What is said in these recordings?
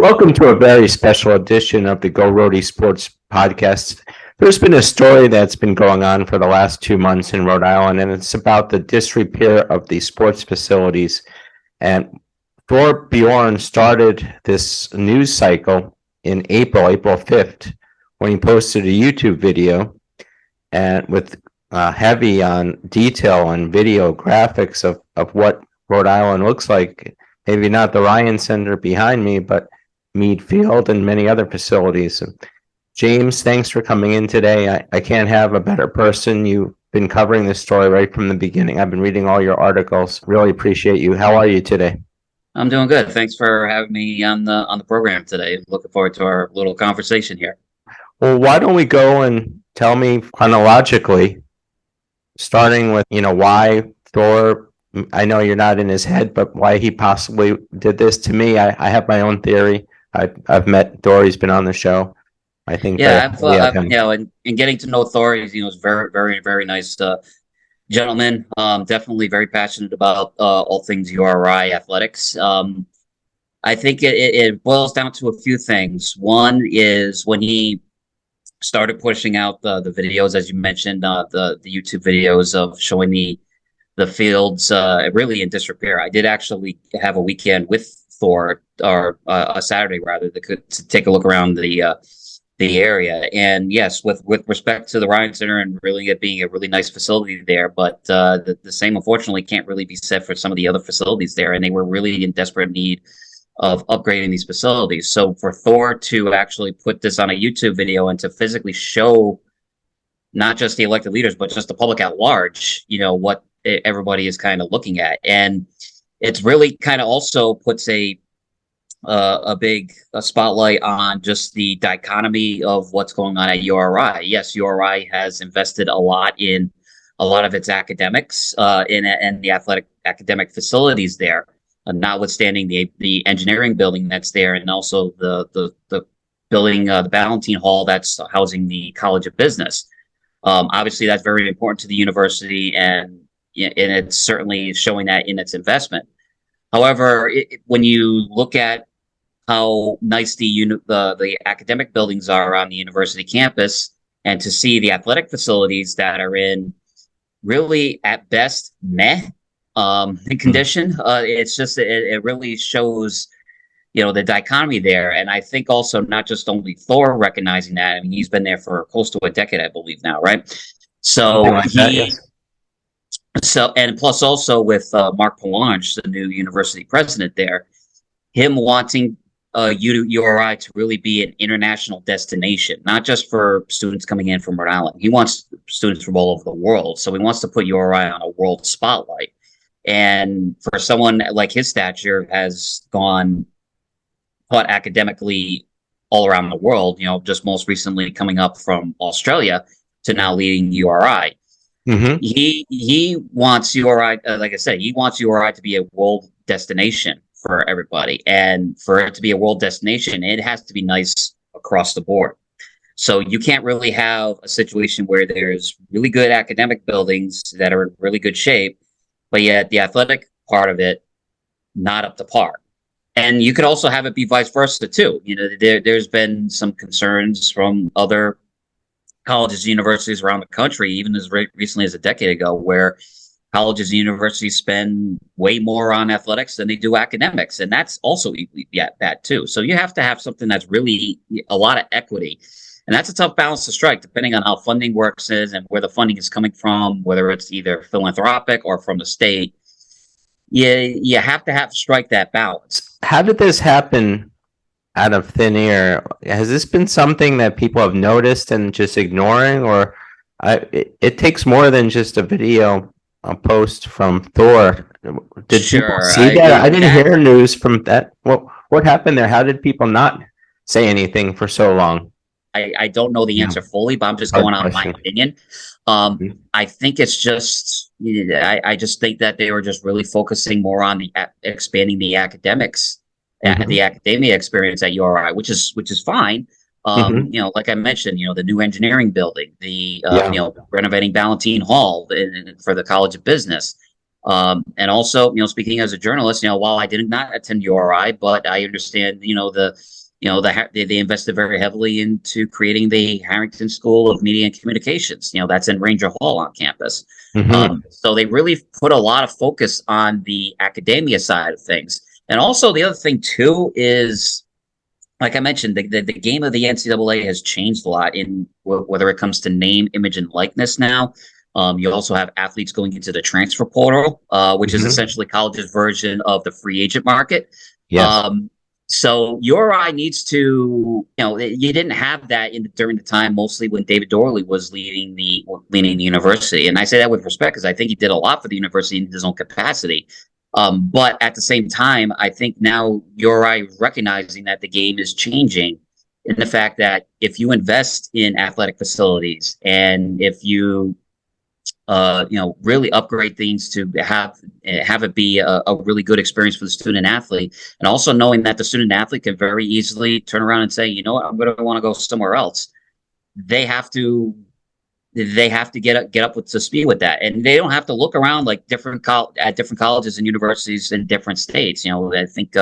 Welcome to a very special edition of the Go Rhody Sports Podcast. There's been a story that's been going on for the last 2 months in Rhode Island, and it's about the disrepair of the sports facilities. And Thorr Bjorn started this news cycle in April 5th, when he posted a YouTube video and with heavy on detail and video graphics of what Rhode Island looks like. Maybe not the Ryan Center behind me, but Meade Field and many other facilities. James, thanks for coming in today. I can't have a better person. You've been covering this story right from the beginning. I've been reading all your articles. Really appreciate you. How are you today? I'm doing good. Thanks for having me on the program today. Looking forward to our little conversation here. Well, why don't we go and tell me chronologically, starting with, why Thorr, I know you're not in his head, but why he possibly did this. To me, I have my own theory. I've met Thorr. He's been on the show. I think. And getting to know Thorr, he's very, very, very nice gentleman. Definitely very passionate about all things URI athletics. I think it boils down to a few things. One is when he started pushing out the videos, as you mentioned, the YouTube videos of showing the fields really in disrepair. I did actually have a weekend with Thorr, or a Saturday rather, to take a look around the area. And yes, with respect to the Ryan Center and really it being a really nice facility there, but the same unfortunately can't really be said for some of the other facilities there, and they were really in desperate need of upgrading these facilities. So for Thorr to actually put this on a YouTube video and to physically show not just the elected leaders, but just the public at large, what everybody is kind of looking at. And it's really kind of also puts a big spotlight on just the dichotomy of what's going on at URI. Yes, URI has invested a lot in a lot of its academics and the athletic academic facilities there, notwithstanding the engineering building that's there, and also the building, the Ballantine Hall that's housing the College of Business. Obviously, that's very important to the university, and it's certainly showing that in its investment. However, when you look at how nice the academic buildings are on the university campus, and to see the athletic facilities that are in really at best meh condition, it's just it really shows the dichotomy there. And I think also not just only Thorr recognizing that. I mean, he's been there for close to a decade, I believe now, right? So and plus also with Mark Palanche, the new university president there, him wanting URI to really be an international destination, not just for students coming in from Rhode Island. He wants students from all over the world. So he wants to put URI on a world spotlight. And for someone like his stature, has taught academically all around the world, just most recently coming up from Australia to now leading URI. Mm-hmm. He wants URI, like I said, he wants URI to be a world destination for everybody. And for it to be a world destination, it has to be nice across the board. So you can't really have a situation where there's really good academic buildings that are in really good shape, but yet the athletic part of it not up to par. And you could also have it be vice versa too. There's been some concerns from other colleges and universities around the country, even as recently as a decade ago, where colleges and universities spend way more on athletics than they do academics. And that's also bad too. So you have to have something that's really a lot of equity. And that's a tough balance to strike, depending on how funding works and where the funding is coming from, whether it's either philanthropic or from the state. You have to strike that balance. How did this happen out of thin air? Has this been something that people have noticed and just ignoring, or it takes more than just a video, a post from Thorr? Did people see that? I didn't hear news from that. What happened there? How did people not say anything for so long? I don't know the answer fully, but I'm just going on my opinion. I think it's just, I just think that they were just really focusing more on expanding the academics and the academia experience at URI, which is fine. Like I mentioned, the new engineering building, renovating Ballantine Hall for the College of Business. And also, speaking as a journalist, while I did not attend URI, but I understand, they invested very heavily into creating the Harrington School of Media and Communications. That's in Ranger Hall on campus. So they really put a lot of focus on the academia side of things. And also the other thing too is, like I mentioned, the game of the NCAA has changed a lot in whether it comes to name, image, and likeness now. You also have athletes going into the transfer portal, which is essentially college's version of the free agent market. Yes. So URI needs to, you didn't have that during the time, mostly when David Dorley was leading the university. And I say that with respect because I think he did a lot for the university in his own capacity. But at the same time, I think now URI is recognizing that the game is changing in the fact that if you invest in athletic facilities and if you really upgrade things to have it be a really good experience for the student athlete, and also knowing that the student athlete can very easily turn around and say, I'm going to want to go somewhere else. They have to get up to speed with that, and they don't have to look around like different colleges and universities in different states. I think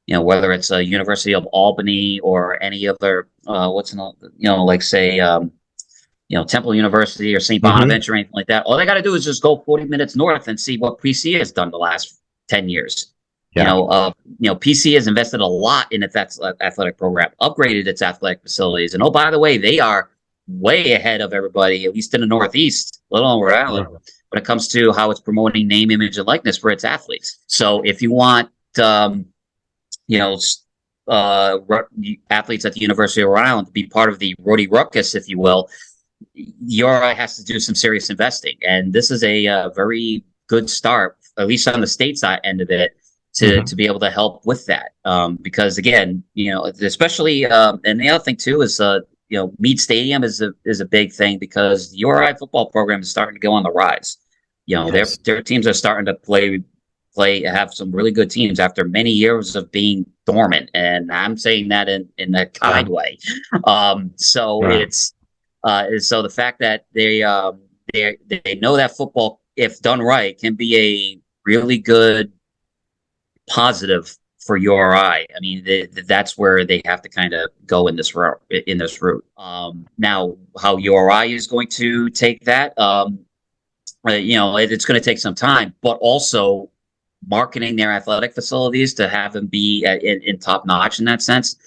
whether it's a University of Albany or any other Temple University or St. Bonaventure or anything like that. All they got to do is just go 40 minutes north and see what PC has done the last 10 years. Yeah. PC has invested a lot in its athletic program, upgraded its athletic facilities. And by the way, they are way ahead of everybody, at least in the Northeast, let alone Rhode Island, when it comes to how it's promoting name, image, and likeness for its athletes. So if you want, athletes at the University of Rhode Island to be part of the Rhody Ruckus, if you will, URI has to do some serious investing, and this is a very good start, at least on the state side end of it, to be able to help with that. Because again, especially, and the other thing too is, Meade Stadium is a big thing because the URI football program is starting to go on the rise. Their teams are starting to have some really good teams after many years of being dormant, and I'm saying that in a kind way. It's. So the fact that they know that football, if done right, can be a really good positive for URI. I mean, that's where they have to kind of go in this route. Now, how URI is going to take that, it's going to take some time, but also marketing their athletic facilities to have them be in top notch in that sense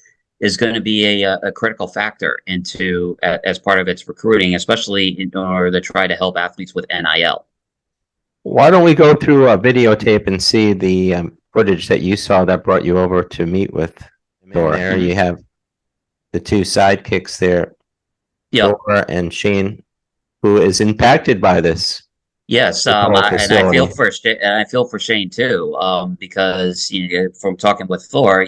is going to be a critical factor as part of its recruiting, especially in order to try to help athletes with NIL. Why don't we go through a videotape and see the footage that you saw that brought you over to meet with Thorr? There you have the two sidekicks there, Thorr and Shane, who is impacted by this. Yes, and I feel for Shane too, because from talking with Thorr,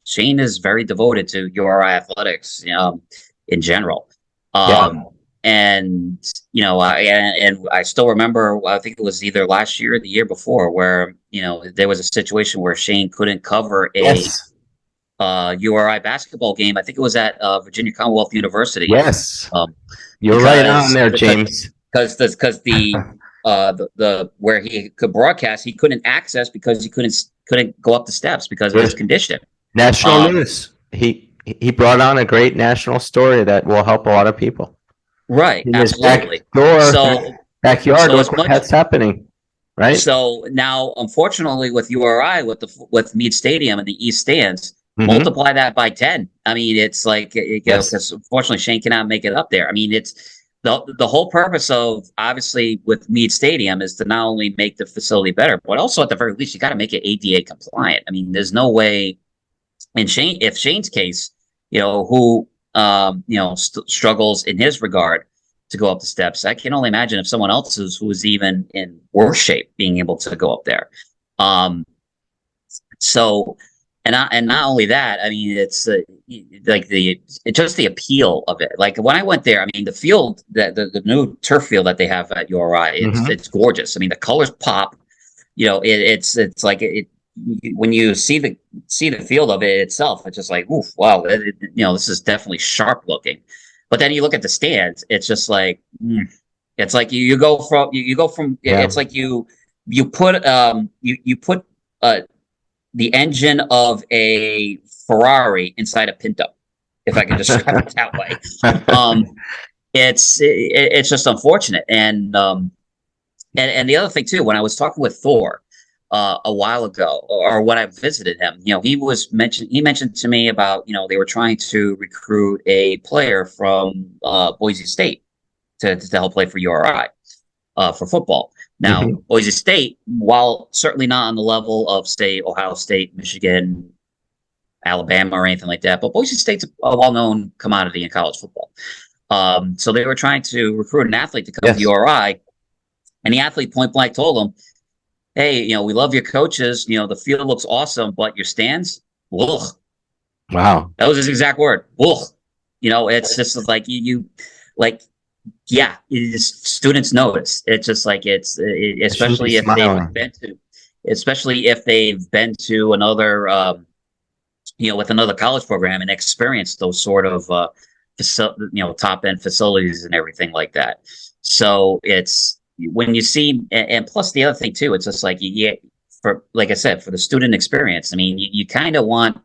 Shane is very devoted to URI athletics, in general. And I still remember, I think it was either last year or the year before, where there was a situation where Shane couldn't cover a URI basketball game. I think it was at Virginia Commonwealth University. Yes, you're right on there, James. Because the where he could broadcast, he couldn't access because he couldn't go up the steps because of his condition. National news. He brought on a great national story that will help a lot of people. Right, absolutely. Backyard, look what's happening. Right. So now, unfortunately, with URI, with Meade Stadium and the East Stands, multiply that by 10. I mean, it's like because unfortunately Shane cannot make it up there. I mean, it's. The whole purpose of, obviously, with Meade Stadium is to not only make the facility better, but also at the very least, you got to make it ADA compliant. I mean, there's no way, if Shane's case, who struggles in his regard to go up the steps, I can only imagine if someone else who is even in worse shape being able to go up there. And not only that, I mean, it's just the appeal of it. Like when I went there, I mean, the field, the new turf field that they have at URI, it's gorgeous. I mean, the colors pop. It's like when you see the field of it itself, it's just like, oof, wow, this is definitely sharp looking. But then you look at the stands, it's just like, it's like you go from it's like you you put the engine of a Ferrari inside a Pinto, if I can describe it that way. It's just unfortunate. And the other thing too, when I was talking with Thor a while ago, or when I visited him, he mentioned to me about, they were trying to recruit a player from Boise State to help play for URI for football. Now, Boise State, while certainly not on the level of, say, Ohio State, Michigan, Alabama, or anything like that, but Boise State's a well-known commodity in college football. So they were trying to recruit an athlete to come to URI, and the athlete point blank told them, "Hey, we love your coaches. The field looks awesome, but your stands, ugh." Wow, that was his exact word. Ugh. It's just like yeah, students notice. It's just like especially if they've been to another with another college program and experienced those sort of top end facilities and everything like that. So it's when you see, and plus the other thing too, it's just like like I said, for the student experience. I mean, you kind of want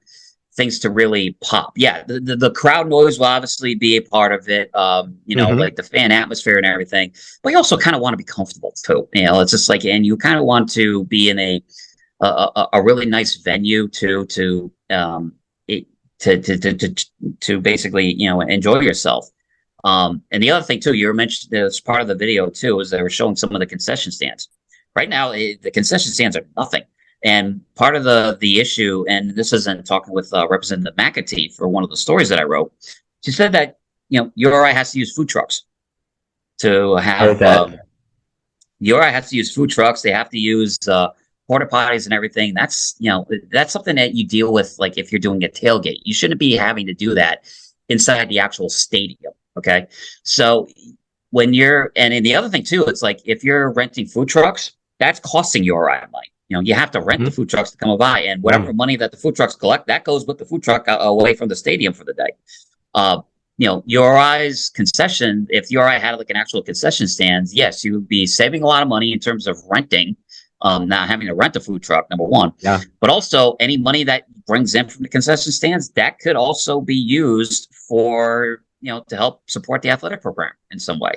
things to really pop. Yeah, the crowd noise will obviously be a part of it. Like the fan atmosphere and everything. But you also kind of want to be comfortable too. It's just like, and you kind of want to be in a really nice venue to basically enjoy yourself. And the other thing too, you mentioned as part of the video too, is they were showing some of the concession stands. Right now, the concession stands are nothing. And part of the issue, and this isn't talking with Representative McAtee for one of the stories that I wrote, she said that URI has to use food trucks to have. URI has to use food trucks. They have to use porta potties and everything. That's that's something that you deal with, like if you're doing a tailgate. You shouldn't be having to do that inside the actual stadium. Okay, so and the other thing too, it's like if you're renting food trucks, that's costing URI money. You have to rent the food trucks to come by, and whatever money that the food trucks collect, that goes with the food truck away from the stadium for the day. URI's concession, if URI had like an actual concession stands, yes, you would be saving a lot of money in terms of renting, not having to rent a food truck, number one. Yeah. But also any money that brings in from the concession stands, that could also be used for, to help support the athletic program in some way.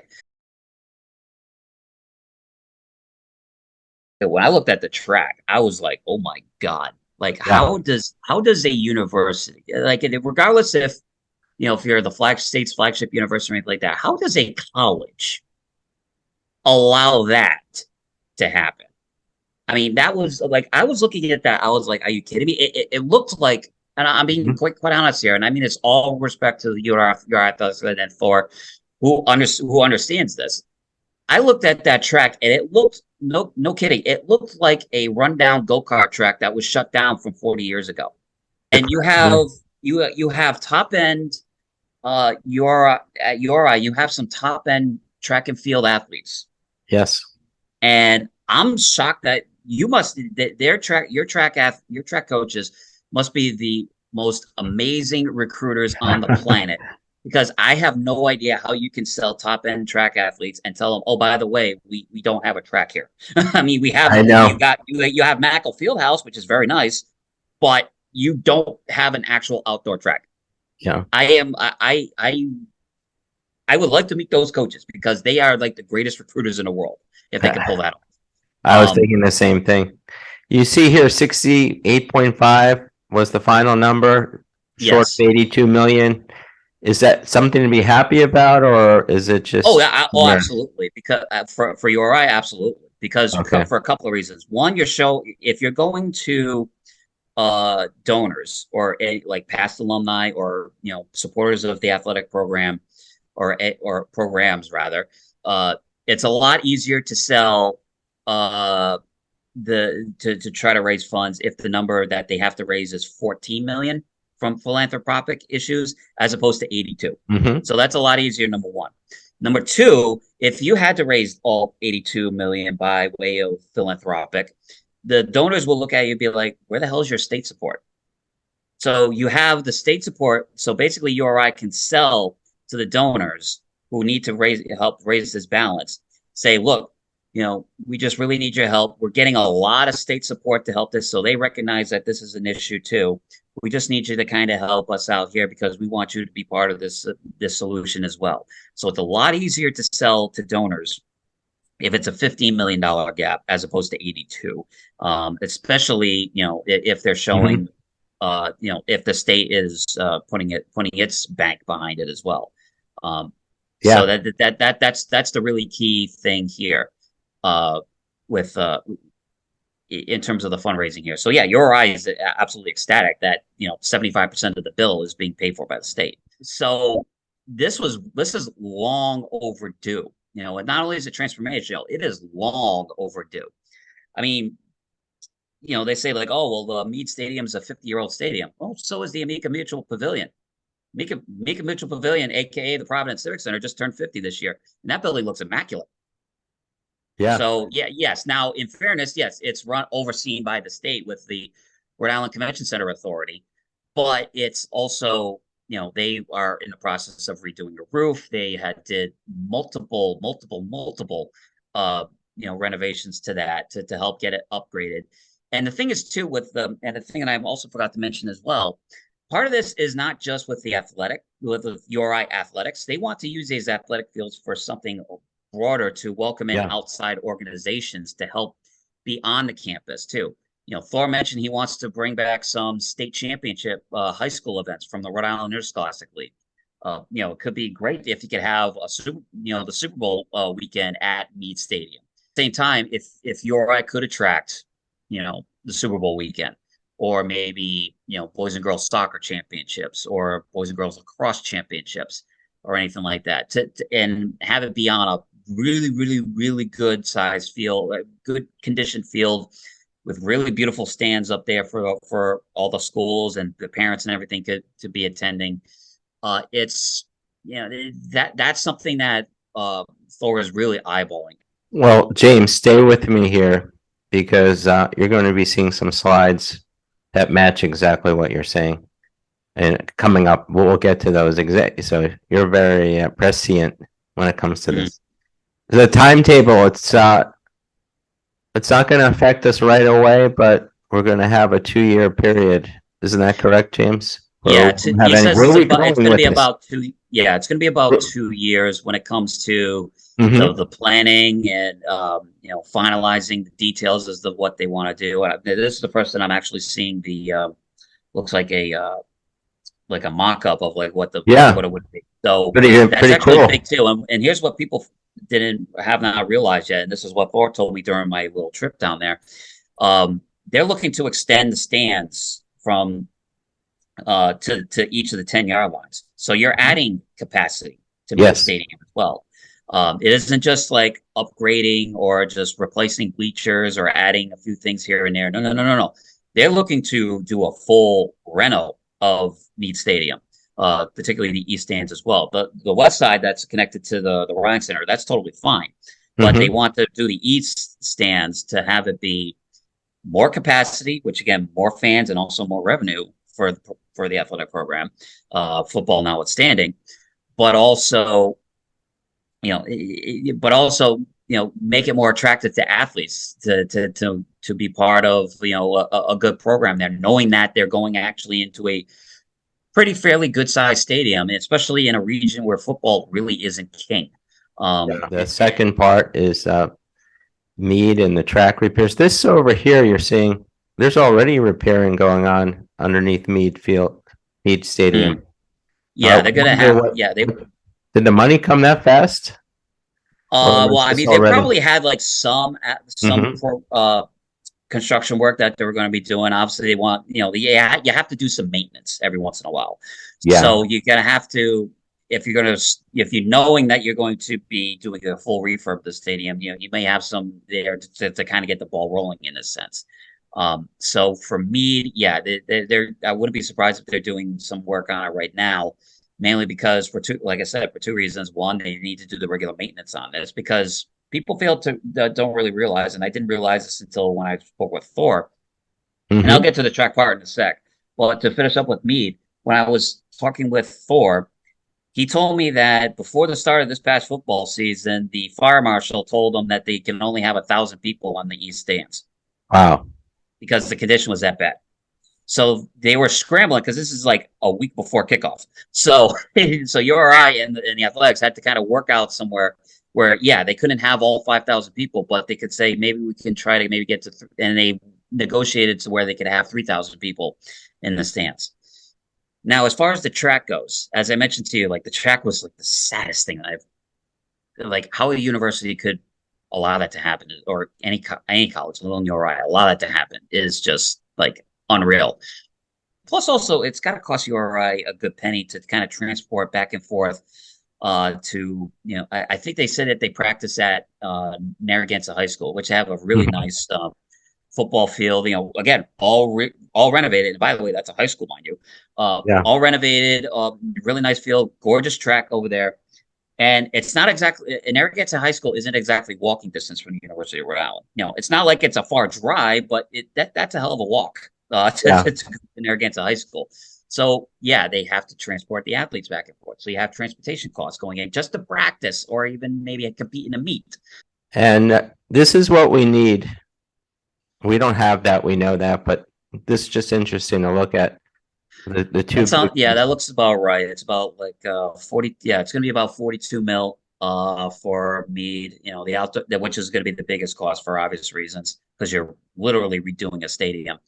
When I looked at the track, I was like, "Oh my God!" Like, how does a university, like, regardless if if you're the state's flagship university or anything like that, how does a college allow that to happen? I mean, that was like, I was looking at that, I was like, "Are you kidding me?" It looked like, and I'm being quite honest here, and I mean it's all respect to the URI and Thor, who understands this. I looked at that track and it looked, no kidding, it looked like a rundown go-kart track that was shut down from 40 years ago. And you have top end at URI, you have some top end track and field athletes. Yes. And I'm shocked that your track coaches must be the most amazing recruiters on the planet. Because I have no idea how you can sell top end track athletes and tell them, "Oh, by the way, we don't have a track here." I mean, you have Mackle Fieldhouse, which is very nice, but you don't have an actual outdoor track. Yeah, I would like to meet those coaches because they are like the greatest recruiters in the world if they can pull that off. I was thinking the same thing. You see here, 68.5 was the final number, short of 82 million. Is that something to be happy about, or is it just? Absolutely. Because for URI, absolutely. Because for a couple of reasons. One, if you're going to donors or like past alumni or supporters of the athletic program or programs rather, it's a lot easier to sell to try to raise funds if the number that they have to raise is 14 million. From philanthropic issues as opposed to 82. So that's a lot easier, number one. Number two, if you had to raise all 82 million by way of philanthropic, the donors will look at you and be like, "Where the hell is your state support?" So you have the state support. So basically URI can sell to the donors who need to help raise this balance. Say, "Look, we just really need your help. We're getting a lot of state support to help this. So they recognize that this is an issue too. We just need you to kind of help us out here because we want you to be part of this solution as well. So it's a lot easier to sell to donors if it's a $15 million gap as opposed to 82, especially, if they're showing, if the state is putting its bank behind it as well. So that's the really key thing here with in terms of the fundraising here. So yeah, URI is absolutely ecstatic that 75% of the bill is being paid for by the state. So this is long overdue. And not only is it transformational, it is long overdue. I mean, they say like, oh, well, the Meade Stadium is a 50-year-old stadium. Well, so is the Amica Mutual Pavilion. Amica Mutual Pavilion, aka the Providence Civic Center, just turned 50 this year, and that building looks immaculate. Yeah. So yes. Now, in fairness, yes, it's overseen by the state with the Rhode Island Convention Center Authority, but it's also, they are in the process of redoing the roof. They did multiple, renovations to that to help get it upgraded. And the thing is too and the thing that I also forgot to mention as well, part of this is not just with the URI athletics. They want to use these athletic fields for something broader to welcome in outside organizations to help be on the campus too. Thorr mentioned he wants to bring back some state championship high school events from the Rhode Island Interscholastic League. It could be great if you could have the Super Bowl weekend at Meade Stadium. Same time, if URI could attract, the Super Bowl weekend, or maybe, boys and girls soccer championships or boys and girls lacrosse championships or anything like that, and have it be on a really, really, really good size field, a good conditioned field with really beautiful stands up there for all the schools and the parents and everything to be attending. It's, that's something that Thorr is really eyeballing. Well, James, stay with me here because you're going to be seeing some slides that match exactly what you're saying. And coming up, we'll get to those exactly. So you're very prescient when it comes to this. The timetable, it's not going to affect us right away, but we're going to have a 2-year period. Isn't that correct, James? Yeah, it's going to be about 2. Yeah, it's going to be about 2 years when it comes to the planning and finalizing the details as to what they want to do. This is the first time I'm actually seeing the looks like a mock-up of like what it would be. So that's actually cool. Big too. And here's what people have not realized yet, and this is what Thorr told me during my little trip down there. They're looking to extend the stands from to each of the 10-yard lines. So you're adding capacity to the stadium as well. It isn't just like upgrading or just replacing bleachers or adding a few things here and there. No. They're looking to do a full reno of Meade Stadium, particularly the east stands as well. The west side that's connected to the Ryan Center, that's totally fine. But they want to do the east stands to have it be more capacity, which again, more fans and also more revenue for the athletic program, football notwithstanding, but also, make it more attractive to athletes to be part of, a good program there, knowing that they're going actually into a fairly good sized stadium, especially in a region where football really isn't king. The second part is Meade and the track repairs. This over here, you're seeing there's already repairing going on underneath Meade Field, Meade Stadium. Yeah, they're gonna have. Did the money come that fast? Well, I mean, they probably had like some construction work that they were going to be doing. Obviously, they want, you have to do some maintenance every once in a while. Yeah. So you're gonna have to, if you're knowing that you're going to be doing a full refurb of the stadium, you may have some there to kind of get the ball rolling in a sense. So for Meade, I wouldn't be surprised if they're doing some work on it right now, mainly because for two reasons. One, they need to do the regular maintenance on this because people don't really realize, and I didn't realize this until when I spoke with Thorr, and I'll get to the track part in a sec. But to finish up with Meade, when I was talking with Thorr, He told me that before the start of this past football season, the fire marshal told them that they can only have 1,000 people on the east stands Wow. because the condition was that bad. So they were scrambling because this is like a week before kickoff. So so URI and the Athletics had to kind of work out somewhere where yeah they couldn't have all 5,000 people, but they could say maybe we can try to maybe get to and they negotiated to where they could have 3,000 people in the stands. Now, as far as the track goes, as I mentioned to you, like the track was like the saddest thing I've like how a university could allow that to happen, or any college, let alone URI, allow that to happen is just like unreal. Plus, also, it's got to cost URI a good penny to kind of transport back and forth to, I think they said that they practice at Narragansett High School, which have a really Mhm. nice football field. Again, all renovated. And by the way, that's a high school, mind you. Yeah. All renovated, really nice field, gorgeous track over there. And it's not exactly, and Narragansett High School isn't exactly walking distance from the University of Rhode Island. It's not like it's a far drive, but that's a hell of a walk Yeah. to Narragansett High School. So yeah, they have to transport the athletes back and forth. So you have transportation costs going in just to practice or even maybe compete in a meet. And this is what we need. We don't have that. We know that, but this is just interesting to look at the two That's big yeah, ones. that looks about right. It's about like 40, yeah, it's gonna be about 42 mil for Meade, the outdoor, which is gonna be the biggest cost for obvious reasons, because you're literally redoing a stadium.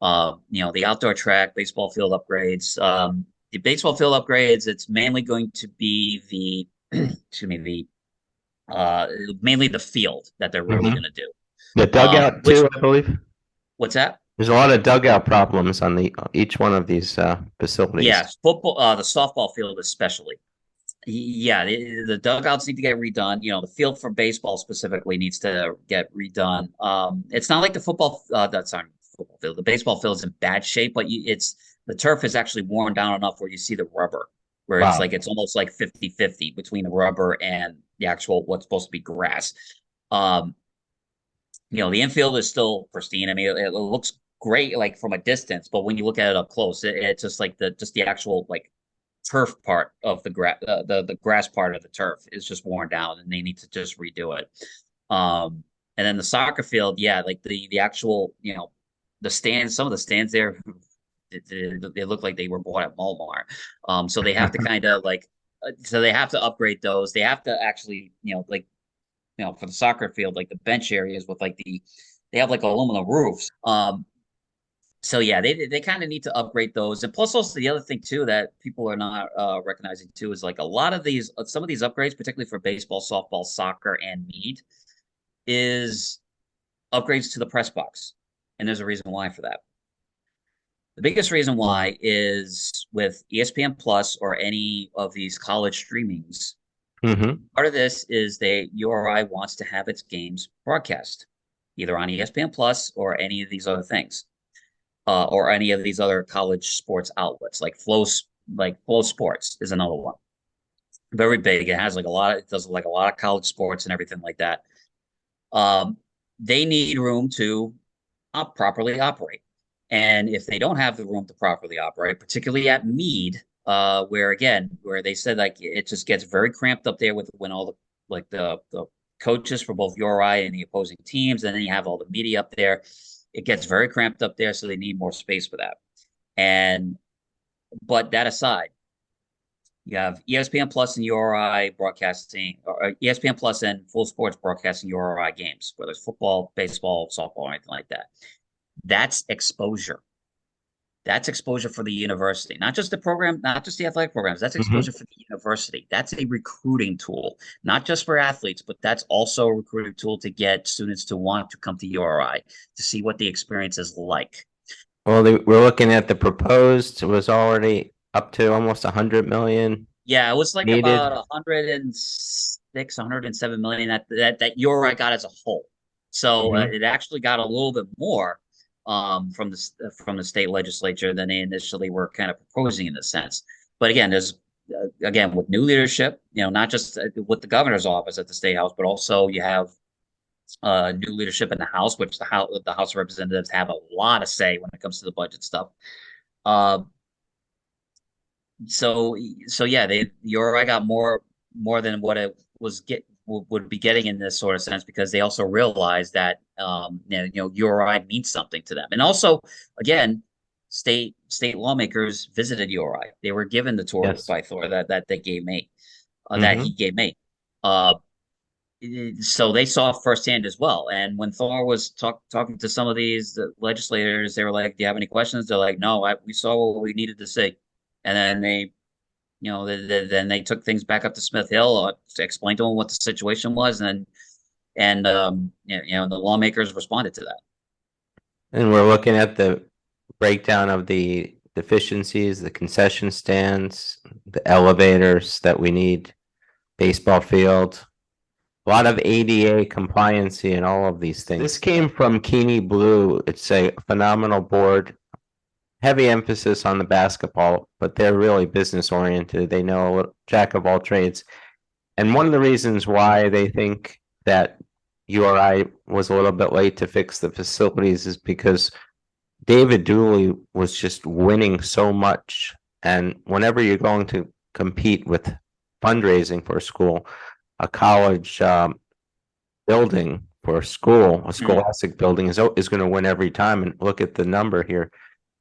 The outdoor track, baseball field upgrades. The baseball field upgrades, it's mainly going to be excuse me, mainly the field that they're really Mhm. gonna do. The dugout Which too, I believe. what's that? There's a lot of dugout problems on the each one of these facilities. Yes, football, the softball field especially. Yeah, the dugouts need to get redone. The field for baseball specifically needs to get redone. It's not like the football. That's not football field. The baseball field is in bad shape, but it's the turf is actually worn down enough where you see the rubber, where it's Wow. like it's almost like 50-50 between the rubber and the actual what's supposed to be grass. Um, the infield is still pristine. I mean, it looks great like from a distance, but when you look at it up close, it's just like the actual like turf part of the grass part of the turf is just worn down, and they need to just redo it. And then the soccer field, yeah, like the actual the stands, some of the stands there, they look like they were bought at Walmart. So they have to kind of like, so they have to upgrade those. They have to actually like for the soccer field, like the bench areas with like they have like aluminum roofs. So yeah, they kind of need to upgrade those, and plus also the other thing too that people are not recognizing too is like a lot of these some of these upgrades, particularly for baseball, softball, soccer, and Meade, is upgrades to the press box, and there's a reason why for that. The biggest reason why is with ESPN Plus or any of these college streamings. Hmm. Part of this is they URI wants to have its games broadcast either on ESPN Plus or any of these other things. Or any of these other college sports outlets, like Flow Sports is another one. Very big. It has like a lot of it does like a lot of college sports and everything like that. Um, they need room to properly operate. And if they don't have the room to properly operate, particularly at Meade, where they said like it just gets very cramped up there with when all the like the coaches for both URI and the opposing teams, and then you have all the media up there. It gets very cramped up there, so they need more space for that. And but that aside, you have ESPN Plus and URI broadcasting, or ESPN Plus and Full Sports broadcasting URI games, whether it's football, baseball, softball, or anything like that. That's exposure. That's exposure for the university, not just the program, not just the athletic programs. That's Hmm. exposure for the university. That's a recruiting tool, not just for athletes, but that's also a recruiting tool to get students to want to come to URI to see what the experience is like. Well, we're looking at the proposed was already up to almost 100 million Yeah, it was like about needed. 106, 107 million that URI got as a whole. So Hmm. it actually got a little bit more from the state legislature than they initially were kind of proposing in this sense. But again, there's again with new leadership, not just with the governor's office at the state house, but also you have new leadership in the House, which the House of Representatives have a lot of say when it comes to the budget stuff. Uh, so yeah, URI got more than what it was would be getting in this sort of sense, because they also realized that URI means something to them. And also, again, state lawmakers visited URI. They were given the tour Yes. by Thor that they gave me, that he Hmm. gave me. Uh, so they saw firsthand as well. And when Thor was talking to some of these legislators, they were like, "Do you have any questions?" They're like, "No, we saw what we needed to see." And then then they took things back up to Smith Hill, to explain to them what the situation was, and the lawmakers responded to that. And we're looking at the breakdown of the deficiencies, the concession stands, the elevators that we need, baseball field, a lot of ADA compliancy and all of these things. This came from Keeney Blue. It's a phenomenal board, heavy emphasis on the basketball, but they're really business oriented. They know a jack of all trades. And one of the reasons why they think that URI was a little bit late to fix the facilities is because David Dooley was just winning so much. And whenever you're going to compete with fundraising for a school, a college building for a school, a scholastic building is going to win every time. And look at the number here,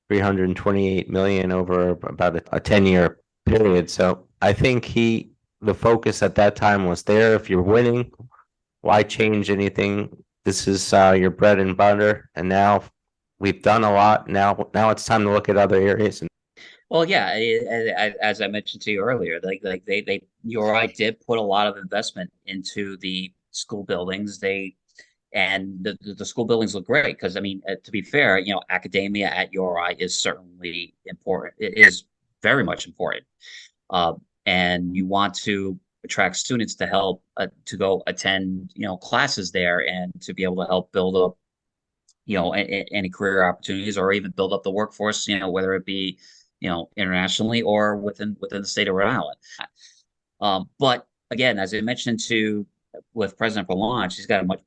328 million over about a 10-year period. So I think the focus at that time was there. If you're winning, why change anything? This is your bread and butter. And now we've done a lot. Now it's time to look at other areas. Well, yeah, as I mentioned to you earlier, like they URI did put a lot of investment into the school buildings. And the school buildings look great, because I mean, to be fair, academia at URI is certainly important. It is very much important, and you want to attract students to help to go attend classes there, and to be able to help build up any career opportunities, or even build up the workforce, whether it be internationally or within the state of Rhode Island. But again, as I mentioned to with President Vallanche, he's got a much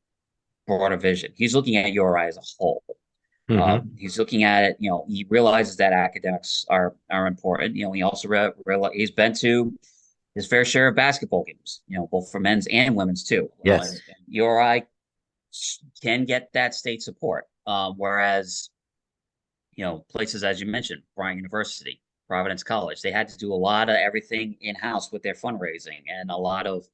broader vision. He's looking at URI as a whole. Mhm. He's looking at it. He realizes that academics are important. He also he's been to his fair share of basketball games. Both for men's and women's too. And Yes. URI can get that state support, whereas places, as you mentioned, Bryant University, Providence College, they had to do a lot of everything in house with their fundraising, and a lot of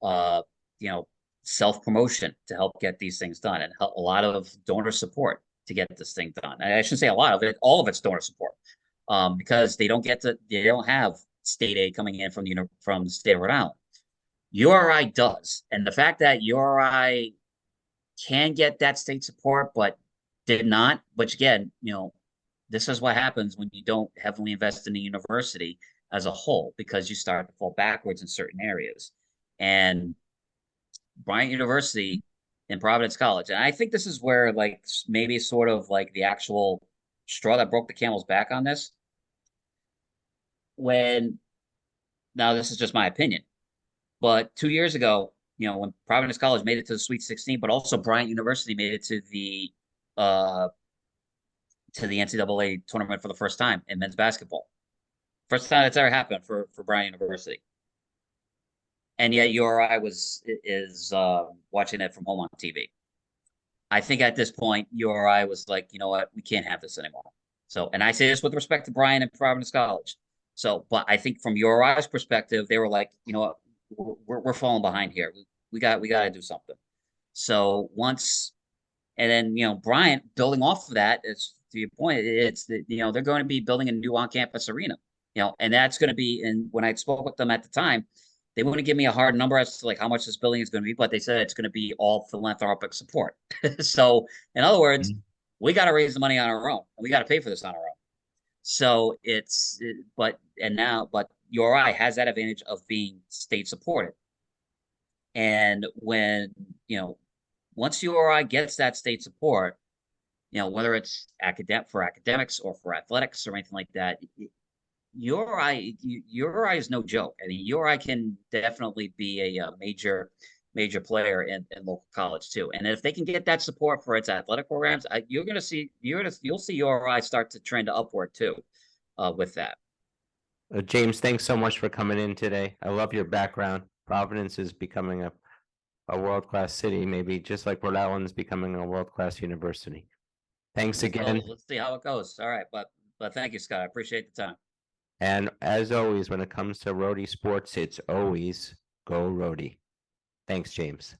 uh, you know self promotion to help get these things done, and a lot of donor support to get this thing done. And I shouldn't say a lot of it; all of it's donor support, because they don't have state aid coming in from the state of Rhode Island. URI does, and the fact that URI can get that state support, but did not. But again, this is what happens when you don't heavily invest in the university as a whole, because you start to fall backwards in certain areas. And Bryant University and Providence College, and I think this is where, like, maybe sort of like the actual straw that broke the camel's back on this. When Now, this is just my opinion, but 2 years ago, when Providence College made it to the Sweet 16, but also Bryant University made it uh to the NCAA tournament for the first time in men's basketball. First time that's ever happened for Bryant University. And yet URI is watching it from home on TV. I think at this point URI was like, you know what, we can't have this anymore. So, and I say this with respect to Bryant and Providence College. So, but I think from URI's perspective, they were like, you know what, we're falling behind here. We got to do something. So once, and then Bryant, building off of that, is to your point, it's that they're going to be building a new on-campus arena, and that's going to be. And when I spoke with them at the time, they wouldn't give me a hard number as to like how much this building is going to be, but they said it's going to be all philanthropic support. So in other words, we got to raise the money on our own, and we got to pay for this on our own. So but URI has that advantage of being state supported. And when, once URI gets that state support, whether it's for academics or for athletics or anything like that, URI is no joke. I mean, URI can definitely be a major player in local college too. And if they can get that support for its athletic programs, you'll see URI start to trend upward too, with that. James, thanks so much for coming in today. I love your background. Providence is becoming a world-class city, maybe just like Rhode Island is becoming a world-class university. Thanks again. Let's see how it goes. All right, but thank you, Scott. I appreciate the time. And as always, when it comes to Rhody Sports, it's always Go Rhody. Thanks, James.